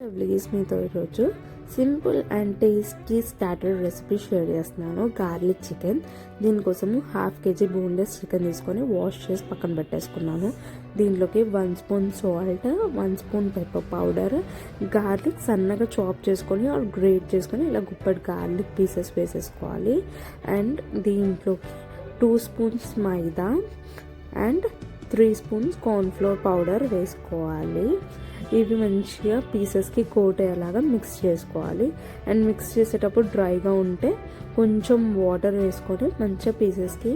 Please మీతో ఈరోజు simple and tasty starter recipe share చేస్తున్నాను. Garlic chicken. దీనికోసము 1/2 kg బోన్లెస్ చికెన్ తీసుకొని వాష్ చేసి పక్కన పెట్టేసుకున్నాను. దీంట్లోకి 1 spoon salt, 1 spoon pepper powder, garlic సన్నగా చాప్ చేసుకొని గ్రేట్ చేసుకొని ఇలా గుప్పటి గార్లిక్ పీసెస్ వేసేసుకోవాలి. అండ్ దీంట్లోకి 2 spoons maida and 3 spoons cornflour powder వేసుకోవాలి. ఇవి మంచిగా పీసెస్కి కోట్ అయ్యేలాగా మిక్స్ చేసుకోవాలి. అండ్ మిక్స్ చేసేటప్పుడు డ్రైగా ఉంటే కొంచెం వాటర్ వేసుకొని మంచిగా పీసెస్కి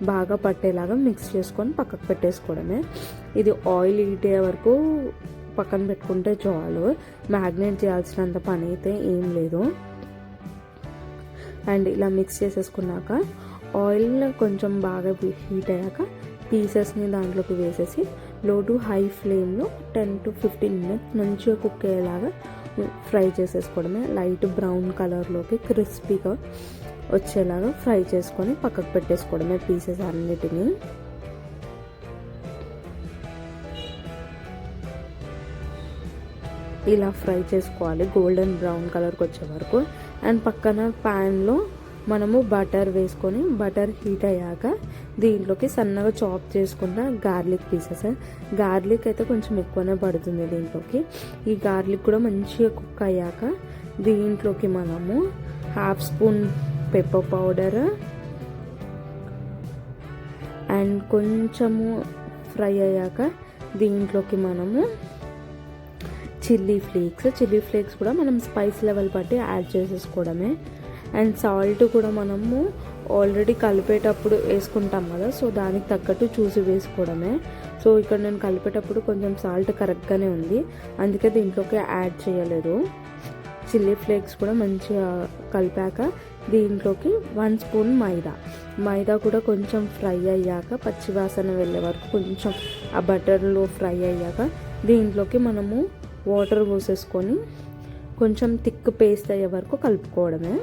బాగా పట్టేలాగా మిక్స్ చేసుకొని పక్కకు పెట్టేసుకోవడమే. ఇది ఆయిల్ హీట్ అయ్యే వరకు పక్కన పెట్టుకుంటే చాలు. మ్యాగ్నేట్ చేయాల్సినంత పని అయితే ఏం లేదు. అండ్ ఇలా మిక్స్ చేసేసుకున్నాక ఆయిల్ కొంచెం బాగా హీట్ అయ్యాక పీసెస్ని దాంట్లోకి వేసేసి లో టు హై ఫ్లేమ్లో 10 to 15 minutes మంచిగా కుక్ అయ్యేలాగా ఫ్రై చేసేసుకోవడమే. లైట్ బ్రౌన్ కలర్లోకి క్రిస్పీగా వచ్చేలాగా ఫ్రై చేసుకొని పక్కకు పెట్టేసుకోవడమే పీసెస్ అన్నిటినీ. ఇలా ఫ్రై చేసుకోవాలి గోల్డెన్ బ్రౌన్ కలర్కి వచ్చే వరకు. అండ్ పక్కన ప్యాన్లో మనము బటర్ వేసుకొని బటర్ హీట్ అయ్యాక దీంట్లోకి సన్నగా చాప్ చేసుకున్న గార్లిక్ పీసెస్. గార్లిక్ అయితే కొంచెం ఎక్కువనే పడుతుంది దీంట్లోకి. ఈ గార్లిక్ కూడా మంచిగా కుక్ అయ్యాక దీంట్లోకి మనము 1/2 స్పూన్ పెప్పర్ పౌడర్ అండ్ కొంచెము ఫ్రై అయ్యాక దీంట్లోకి మనము చిల్లీ ఫ్లేక్స్ కూడా మనం స్పైస్ లెవెల్ బట్టి యాడ్ చేసేసుకోవడమే. అండ్ సాల్ట్ కూడా మనము ఆల్రెడీ కలిపేటప్పుడు వేసుకుంటాం కదా, సో దానికి తగ్గట్టు చూసి వేసుకోవడమే. సో ఇక్కడ నేను కలిపేటప్పుడు కొంచెం సాల్ట్ కరెక్ట్గానే ఉంది, అందుకే దీంట్లోకి యాడ్ చేయలేదు. చిల్లీ ఫ్లేక్స్ కూడా మంచిగా కలిపాక దీంట్లోకి 1 స్పూన్ మైదా కూడా కొంచెం ఫ్రై అయ్యాక పచ్చివాసన వెళ్ళే వరకు కొంచెం ఆ బటర్లో ఫ్రై అయ్యాక దీంట్లోకి మనము వాటర్ పోసేసుకొని కొంచెం థిక్ పేస్ట్ అయ్యే వరకు కలుపుకోవడమే.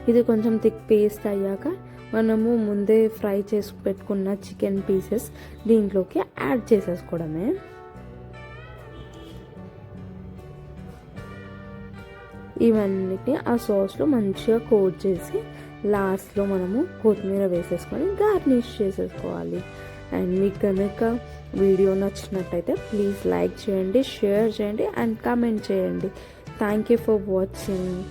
ఇది కొంచెం థిక్ పేస్ట్ అయ్యాక మనము ముందే ఫ్రై చేసి పెట్టుకున్న చికెన్ పీసెస్ దీంట్లోకి యాడ్ చేసేసుకోవడమే. ఇవన్నిటిని ఆ సాస్లో మంచిగా కోట్ చేసి లాస్ట్లో మనము కొత్తిమీర వేసేసుకొని గార్నిష్ చేసేసుకోవాలి. అండ్ మీకు కనుక వీడియో నచ్చినట్టయితే ప్లీజ్ లైక్ చేయండి, షేర్ చేయండి అండ్ కామెంట్ చేయండి. Thank you for watching.